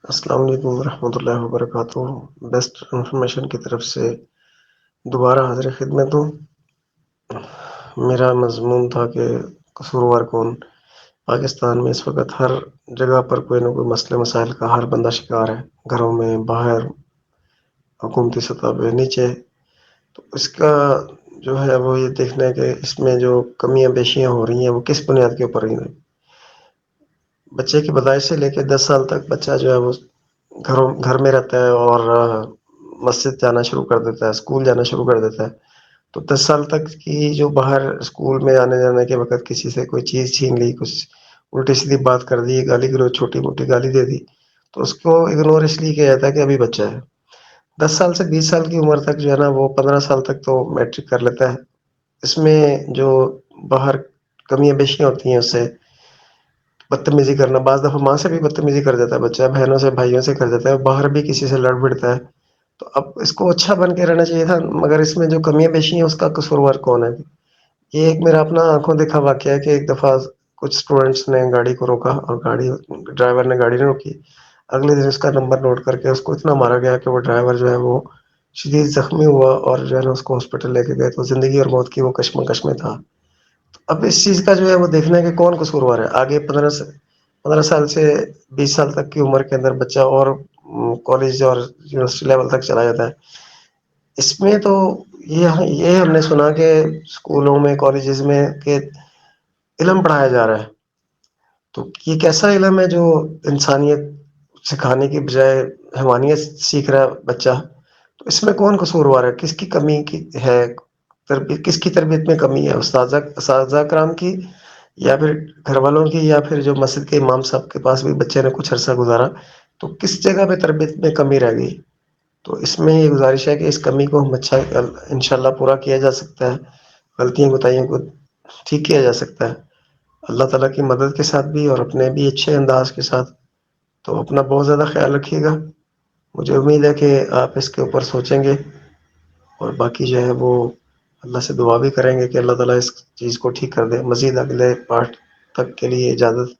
السلام علیکم ورحمۃ اللہ وبرکاتہ۔ بیسٹ انفارمیشن کی طرف سے دوبارہ حاضر خدمت ہوں۔ میرا مضمون تھا کہ قصوروار کون۔ پاکستان میں اس وقت ہر جگہ پر کوئی نہ کوئی مسئلے مسائل کا ہر بندہ شکار ہے، گھروں میں، باہر، حکومتی سطح پہ، نیچے۔ تو اس کا جو ہے وہ یہ دیکھنا ہے کہ اس میں جو کمیاں بیشیاں ہو رہی ہیں وہ کس بنیاد کے اوپر رہی ہیں۔ بچے کی پیدائش سے لے کے 10 سال تک بچہ جو ہے وہ گھر میں رہتا ہے اور مسجد جانا شروع کر دیتا ہے، اسکول جانا شروع کر دیتا ہے۔ تو 10 سال تک کی جو باہر اسکول میں آنے جانے کے وقت کسی سے کوئی چیز چھین لی، کچھ الٹی سیدھی بات کر دی، گالی گلوچ، چھوٹی موٹی گالی دے دی، تو اس کو اگنور اس لیے کیا جاتا ہے کہ ابھی بچہ ہے۔ 10 سال سے 20 سال کی عمر تک جو ہے نا وہ 15 سال تک تو میٹرک کر لیتا ہے۔ اس میں جو باہر کمیاں بیشیاں ہوتی ہیں اس سے بدتمیزی کرنا، بعض دفعہ ماں سے بھی بدتمیزی کر دیتا ہے بچہ، بہنوں سے، بھائیوں سے کر دیتا ہے، باہر بھی کسی سے لڑ بھڑتا ہے۔ تو اب اس کو اچھا بن کے رہنا چاہیے تھا، مگر اس میں جو کمیاں بیشی ہیں اس کا قصوروار کون ہے؟ یہ ایک میرا اپنا آنکھوں دیکھا واقعہ ہے کہ ایک دفعہ کچھ اسٹوڈینٹس نے گاڑی کو روکا اور ڈرائیور نے گاڑی نہیں روکی۔ اگلے دن اس کا نمبر نوٹ کر کے اس کو اتنا مارا گیا کہ وہ ڈرائیور جو ہے وہ شدید زخمی ہوا اور جو ہے نا اس کو ہاسپٹل لے کے گئے، تو زندگی اور موت کی وہ کشمکش میں تھا۔ اب اس چیز کا جو ہے وہ دیکھنا ہے کہ کون قصوروار ہے۔ آگے 15 سال سے 20 سال تک کی عمر کے اندر بچہ اور کالج اور یونیورسٹی لیول تک چلا جاتا ہے۔ اس میں تو یہ ہم نے سنا کہ اسکولوں میں، کالجز میں کہ علم پڑھایا جا رہا ہے۔ تو یہ کیسا علم ہے جو انسانیت سکھانے کی بجائے حیوانیت سیکھ رہا ہے بچہ؟ تو اس میں کون قصوروار ہے؟ کس کی کمی کی ہے؟ تربیت کس کی؟ تربیت میں کمی ہے اساتذہ کرام کی، یا پھر گھر والوں کی، یا پھر جو مسجد کے امام صاحب کے پاس بھی بچے نے کچھ عرصہ گزارا تو کس جگہ پہ تربیت میں کمی رہ گئی؟ تو اس میں یہ گزارش ہے کہ اس کمی کو ہم اچھا انشاءاللہ پورا کیا جا سکتا ہے، غلطیوں کوتاہیوں کو ٹھیک کیا جا سکتا ہے اللہ تعالیٰ کی مدد کے ساتھ بھی اور اپنے بھی اچھے انداز کے ساتھ۔ تو اپنا بہت زیادہ خیال رکھیے گا۔ مجھے امید ہے کہ آپ اس کے اوپر سوچیں گے، اور باقی جو ہے وہ اللہ سے دعا بھی کریں گے کہ اللہ تعالیٰ اس چیز کو ٹھیک کر دے۔ مزید اگلے پارٹ تک کے لیے اجازت۔